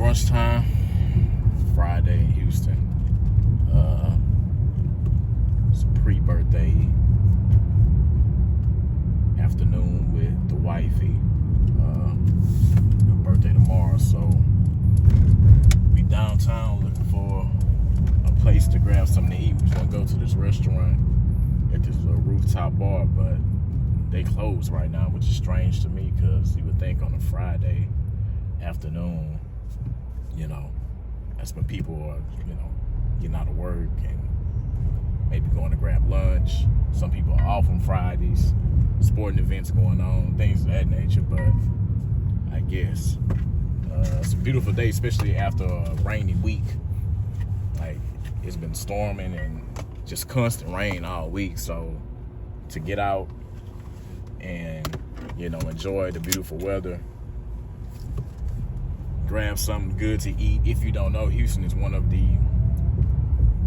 Brunch time, Friday in Houston. It's a pre-birthday afternoon with the wifey. Her birthday tomorrow, so we downtown looking for a place to grab something to eat. We're gonna go to this restaurant at this rooftop bar, but they closed right now, which is strange to me because you would think on a Friday afternoon, that's when people are, getting out of work and maybe going to grab lunch. Some people are off on Fridays, sporting events going on, things of that nature, but I guess it's a beautiful day, especially after a rainy week. Like, it's been storming and just constant rain all week, so to get out and, enjoy the beautiful weather, grab something good to eat. If you don't know, Houston is one of the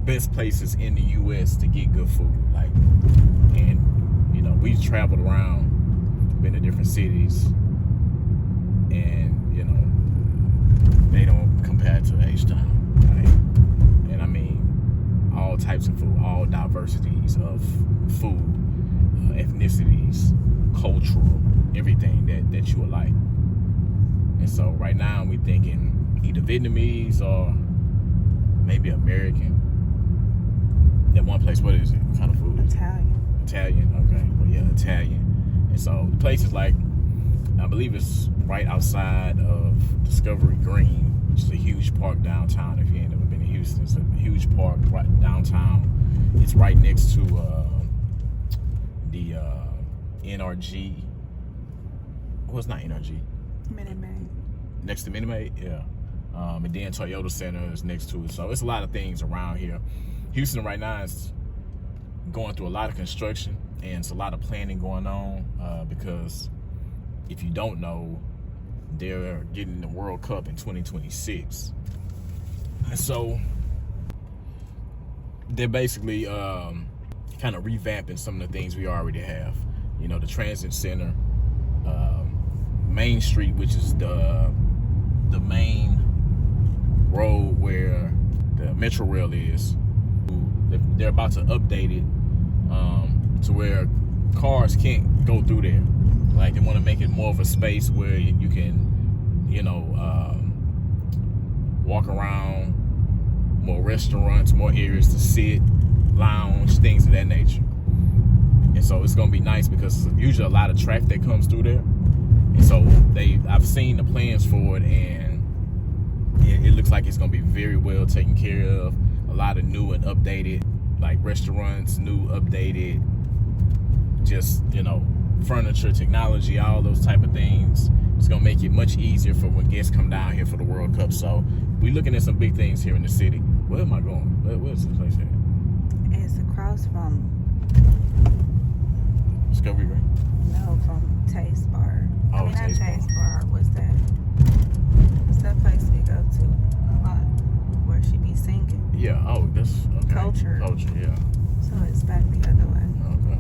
best places in the U.S. to get good food. We've traveled around, been to different cities, and they don't compare to H-Town, right? And I mean, all types of food, all diversities of food, ethnicities, cultural, everything that you would like. And so right now we're thinking either Vietnamese or maybe American. That one place, what is it? What kind of food is it? Italian, okay. Well, yeah, Italian. And so the place is I believe it's right outside of Discovery Green, which is a huge park downtown. If you ain't never been to Houston, it's a huge park right downtown. It's right next to the NRG. Well, it's not NRG. Minute Maid. Next to Minute Maid, yeah. And then Toyota Center is next to it. So it's a lot of things around here. Houston right now is going through a lot of construction, and it's a lot of planning going on because if you don't know, they're getting the World Cup in 2026. And so they're basically kind of revamping some of the things we already have. The transit center, Main Street, which is the main road where the Metro Rail is. They're about to update it to where cars can't go through there. Like, they want to make it more of a space where you can, walk around, more restaurants, more areas to sit, lounge, things of that nature. And so it's gonna be nice because there's usually a lot of traffic that comes through there. And so I've seen the plans for it, and it looks like it's gonna be very well taken care of. A lot of new and updated, like restaurants, new, updated, just, furniture, technology, all those type of things. It's gonna make it much easier for when guests come down here for the World Cup. So we're looking at some big things here in the city. Where am I going? Where's this place at? It's across from Discovery Green? No, from Taste Bar. Oh, not Taste Bar. What's that? What's that place we go to a lot where she be singing? Yeah. Oh, that's okay. Culture. Yeah. So it's back the other way. Okay.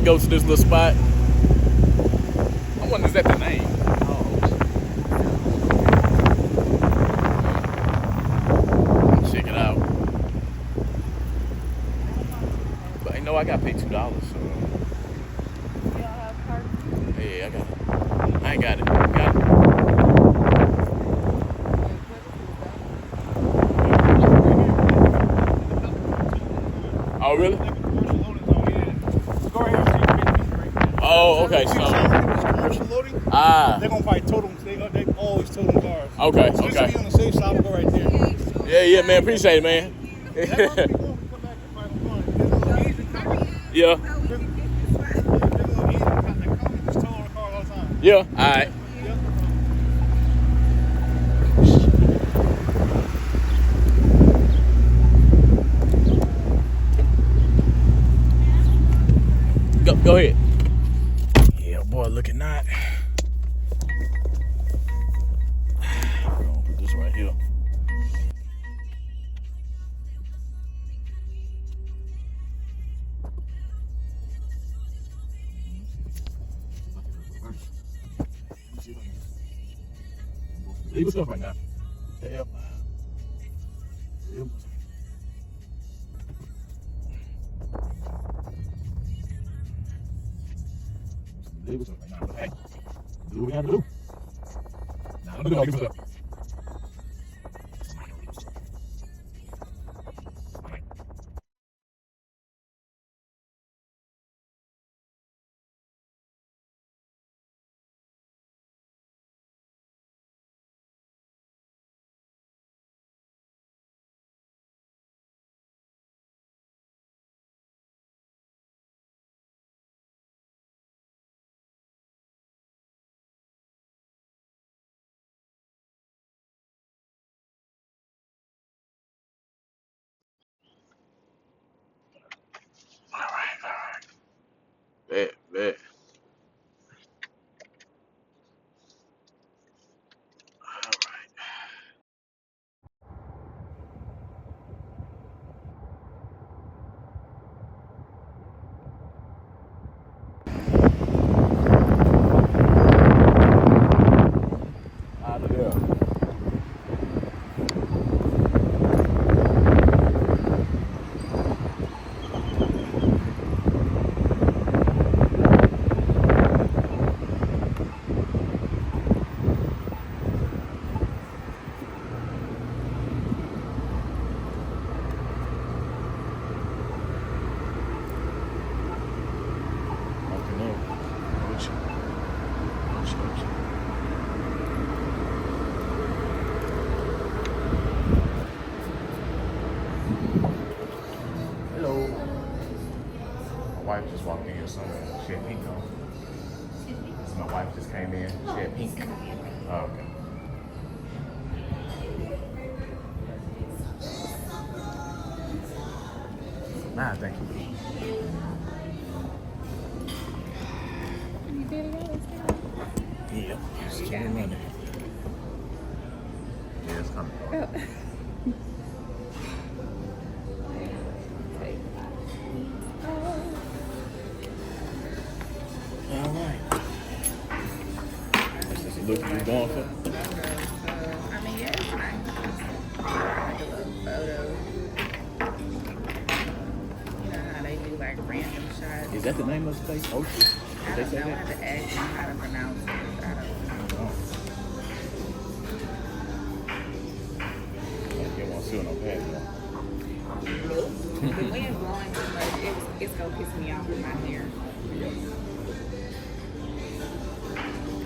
Go to this little spot. I wonder, is that the name? Check it out. But I got paid $2. So. You don't have a card? Yeah, I got it. I ain't got it. Got it. Oh, really? Oh, okay. So commercial loading. They're gonna probably total them. They always total cars. Okay. So just to be on the safe side, we'll go right there. Yeah, man. Appreciate it, man. Yeah. Yeah. All right. Go ahead. are looking not. We're gonna put this right here. Leave stuff right now. Yep. Leave stuff right now. But hey, do what we gotta do. Now, don't do all this stuff. All right. Bet. All right. Out of there. Hello. My wife just walked in here somewhere. She had pink on. So my wife just came in. She had pink. Oh, okay. Nah, thank you. You did it all this time? Yeah, it's still running. Yeah, it's coming. Oh. All right. Is this the look you was going for? I mean, yeah, it's nice. Like a little photo. You know how they do like random shots. Is that the name of the place? Ocean? I Did they don't say know. I that? have to ask them how to pronounce it. I don't know. Oh. You won't sit on no pad, The wind blowing too much, it's gonna piss me off with my hair. Yeah.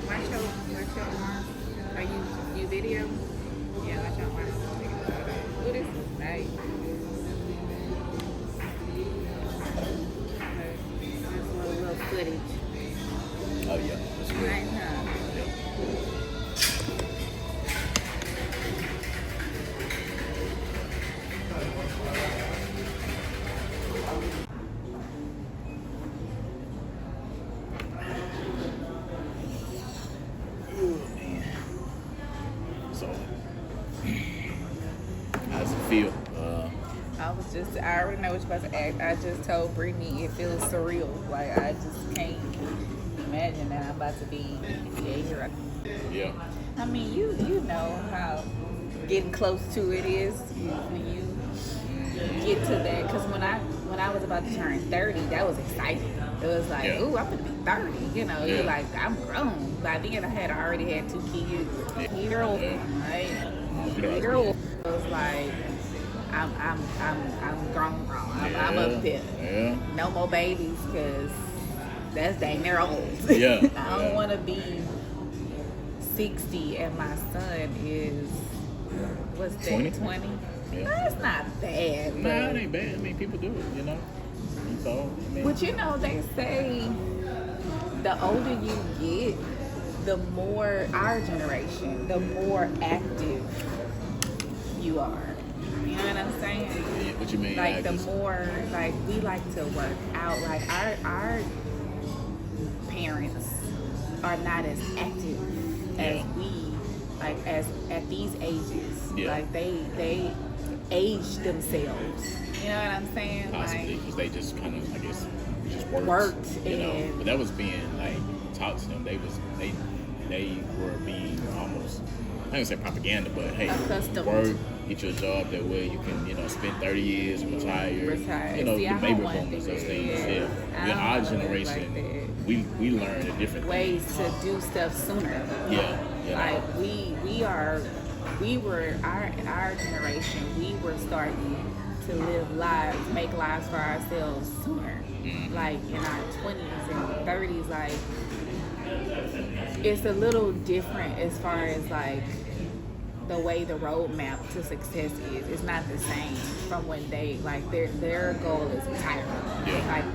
Watch your arm. Are you video? Yeah, watch your arm. Oh, this is nice. This little footage. Oh, yeah. That's good. Nice, huh? So, how does it feel? I already know what you're about to act. I just told Brittany it feels surreal. Like, I just can't imagine that I'm about to be here. Yeah. I mean, you know how getting close to it is when you get to that. Because when I was about to turn 30, that was exciting. It was like, Yeah. ooh, I'm going to be 30. You know, Yeah. you're like, I'm grown. By then, I had already had 2 kids. Either or, right? Either or. It was like, I'm grown. I'm up there. Yeah. No more babies, because that's dang near old. Yeah. I don't want to be 60 and my son is, what's that, 20? 20? Yeah. That's not bad. Nah, But, it ain't bad. I mean, people do it, you know. So, I mean, but you know, they say the older you get, the more, our generation, the more active you are. You know what I'm saying? what you mean? Like the more, like we like to work out. Like our parents are not as active as we, like as at these ages. Yeah. Like they age themselves. You know what I'm saying? Possibly because they just kind of, I guess, just worked, you know. and But that was being like taught to them. They were being almost, I don't say propaganda, but hey, accustomed. work, get your job that way you can, you know, spend 30 years and retire. You know, See, the I baby don't want boomers, to those do things. that. Yeah. I Yeah, our don't generation, like we learned a different ways to do stuff sooner. Yeah. You know. Like we were our generation. We were starting to live lives, make lives for ourselves sooner. Mm-hmm. Like in our 20s and 30s, like it's a little different as far as like the way the roadmap to success is. It's not the same from when they like their goal is retirement. Yeah. Like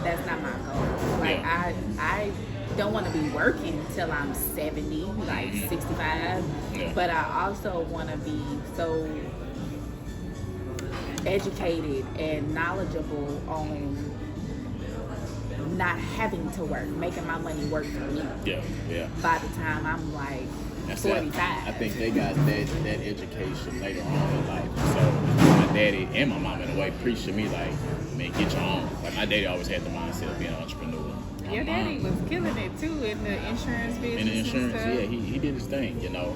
that's not my goal. Like Yeah. I don't want to be working till I'm 70, like 65. Yeah. But I also want to be so educated and knowledgeable on not having to work, making my money work for me. Yeah. By the time I'm like 45. I think they got that education later on in life. So my daddy and my mom in a way preached to me like, man, get your own. Like my daddy always had the mindset of being an entrepreneur. Your daddy was killing it too in the insurance business. In the insurance, and stuff. yeah, he did his thing, you know.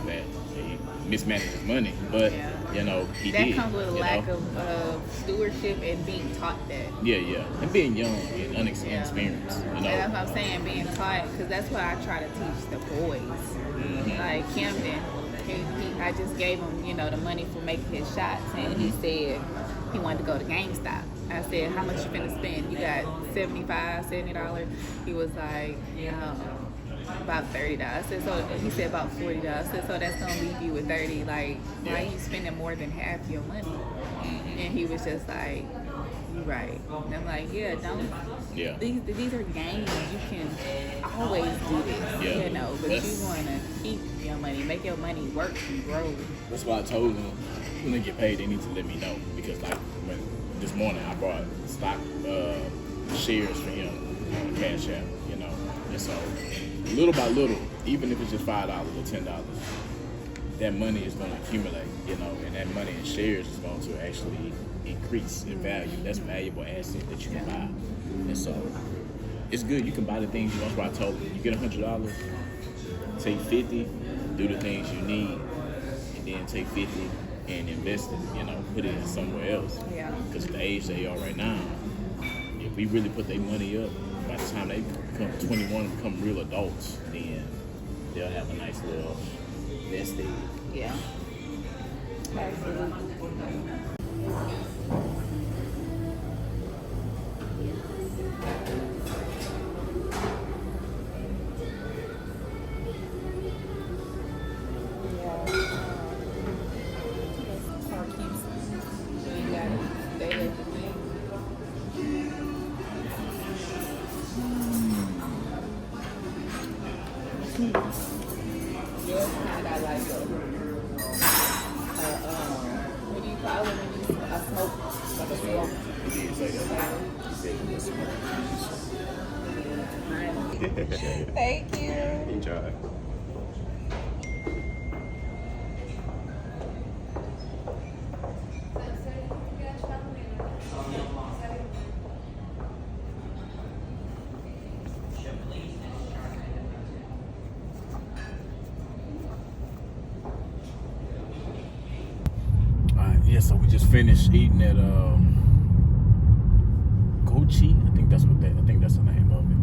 That he mismanaged his money, but you know he that did. comes with a lack know? of stewardship and being taught that. Yeah, and being young and inexperienced, you know. And that's what I'm saying, being taught, because that's what I try to teach the boys. Mm-hmm. Like Camden, I just gave him, you know, the money for making his shots, and he said he wanted to go to GameStop. I said, how much you finna spend? You got $70. He was like, about $30. I said, so he said about $40. I said, so that's gonna leave you with 30. Like, why are you spending more than half your money? And he was just like, you right. And I'm like, yeah, don't. Yeah. These are games. You can always do this, Yeah. you know. But you want to keep your money, make your money work and grow. That's why I told them when they get paid, they need to let me know, because like when this morning I bought stock shares for him on Cash App, you know, and so little by little, even if it's just $5 or $10, that money is going to accumulate, you know, and that money in shares is going to actually increase in value. That's a valuable asset that you can buy, and so it's good. You can buy the things you want. That's why I told them, you get $100, take 50, do the things you need, and then take 50 and invest it, you know, put it in somewhere else. Yeah. Because at the age they are right now, if we really put their money up, by the time they become 21 and become real adults, then they'll have a nice little nest egg. Yeah. Absolutely. What do you call it when you smoke? Like a smoke. He did say that. He said he was smart. Thank you. Enjoy. Yeah, so we just finished eating at Gucci. I think that's the name of it.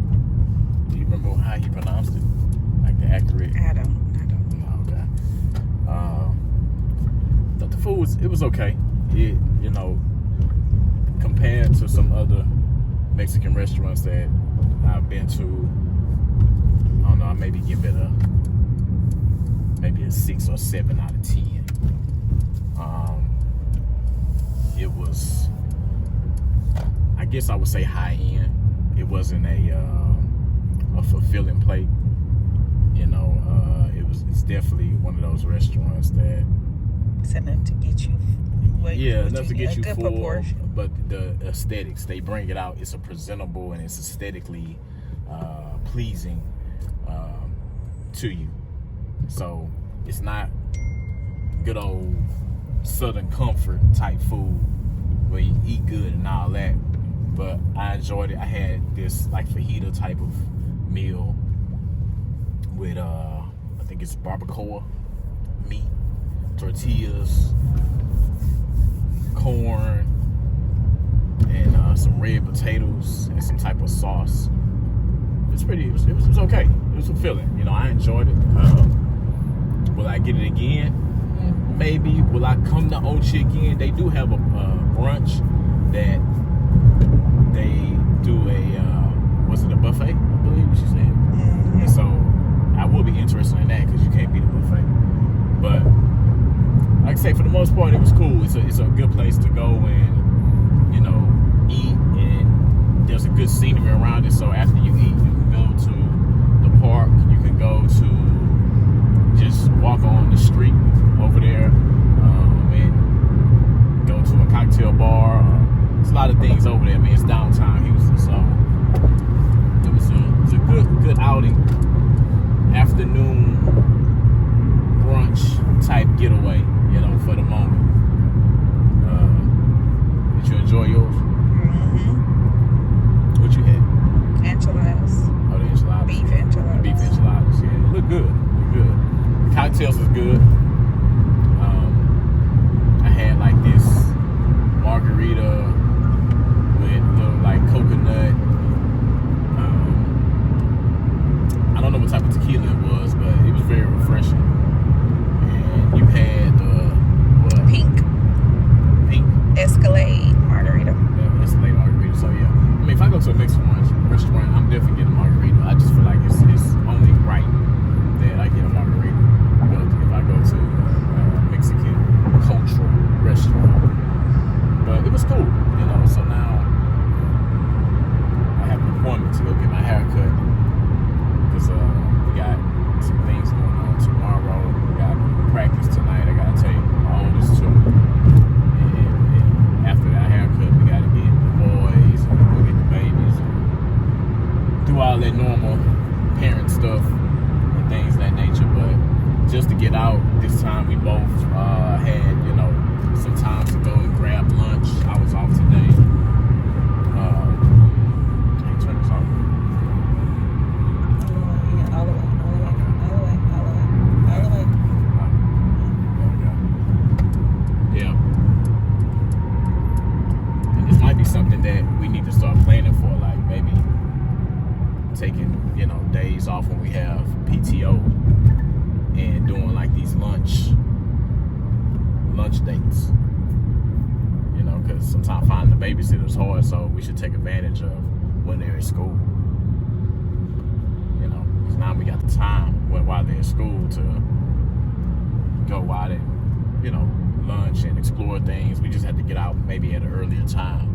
Do you remember how he pronounced it? Like the accurate? I don't. Okay. But the food was okay. It, you know, compared to some other Mexican restaurants that I've been to, I don't know, I maybe give it a 6 or 7 out of 10. It was, I guess I would say, high end. It wasn't a fulfilling plate. You know, it's definitely one of those restaurants that it's enough to get you. Enough to get you full. Proportion. But the aesthetics, they bring it out. It's a presentable and it's aesthetically pleasing to you. So it's not good old Southern comfort type food where you eat good and all that. But I enjoyed it. I had this like fajita type of meal with I think it's barbacoa meat, tortillas, corn, and some red potatoes and some type of sauce. It was okay. It was fulfilling. You know, I enjoyed it. Will I get it again? Maybe. Will I come to Ochi again? They do have a brunch that they do was it a buffet? I believe she said. Mm-hmm. And so I will be interested in that because you can't beat a buffet. But like I say, for the most part, it was cool. It's a good place to go and, you know, eat, and there's a good scenery around it. So after you eat, you can go to the park. You can go to just walk on the street over there and go to a cocktail bar. There's a lot of things over there. I mean, it's downtown Houston, so it was a good outing. Afternoon brunch type getaway, you know, for the moment. Did you enjoy yours? Mm-hmm. What you had? Enchiladas. Oh, the enchiladas. Beef enchiladas. The beef enchiladas, yeah. It looked good. The cocktails was good. I had like this margarita with little like coconut. I don't know what type of tequila it was, but it was very refreshing. And you had what? Pink Escalade margarita. Yeah, Escalade margarita. So yeah, I mean, if I go to a Mexican restaurant, I'm definitely getting a margarita. I just feel like it's only right that I get a margarita. If I go to a Mexican cultural restaurant, but it was cool, you know. So now I have an appointment to go get my hair cut because we got some things going on tomorrow. We got practice tonight. I gotta take my oldest to, and after that haircut, we gotta get the boys and go get the babies and do all that normal parent stuff and things of that nature. But just to get out this time, we both had, you know, some time to go and grab lunch. I was off today. Can you turn this off? All the way. Yeah. And this might be something that we need to start planning for, like maybe taking, you know, days off when we have PTO and doing like these lunch dates. You know, because sometimes finding a babysitter is hard, so we should take advantage of when they're at school. You know, because now we got the time while they're in school to go out and, you know, lunch and explore things. We just have to get out maybe at an earlier time.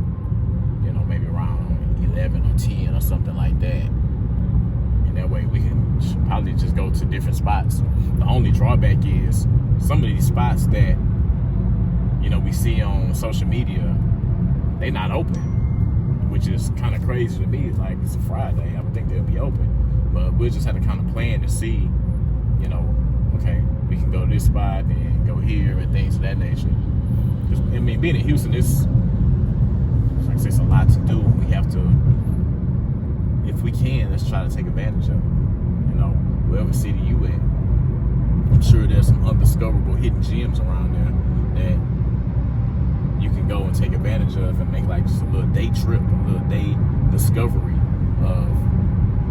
You know, maybe around 11 or 10 or something like that. And that way we can probably just go to different spots. The only drawback is some of these spots that, you know, we see on social media, they not open, which is kind of crazy to me. It's like, it's a Friday, I would think they'll be open, but we'll just have to kind of plan to see, you know, okay, we can go to this spot and go here and things of that nature. Because, I mean, being in Houston, it's like I say, it's a lot to do. We have to, if we can, let's try to take advantage of it. You know, wherever city you in, I'm sure there's some undiscoverable hidden gems around there that you can go and take advantage of and make like just a little day trip, a little day discovery of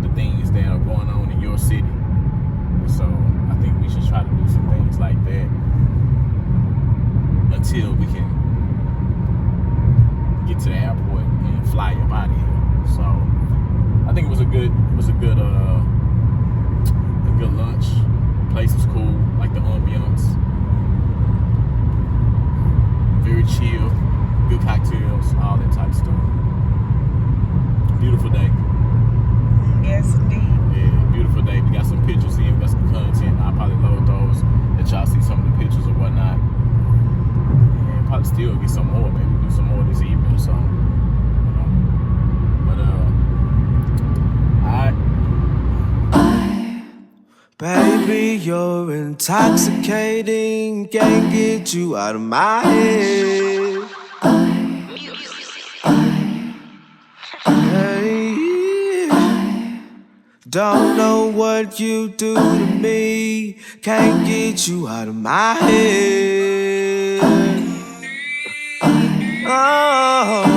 the things that are going on in your city. So I think we should try to do some things like that until we can get to the airport and fly up out of here. So I think it was a good lunch. Place was cool, like the ambiance. Very chill, good cocktails, all that type of stuff. Beautiful day. Yes, indeed. Yeah, beautiful day. We got some pictures in, we got some content. I'll probably load those, let y'all see some of the pictures or whatnot. And probably still get some more, maybe do some more this evening or something. You know? But, alright. Baby, you're intoxicating. Can't get you out of my head. Hey, don't know what you do to me. Can't get you out of my head. Oh.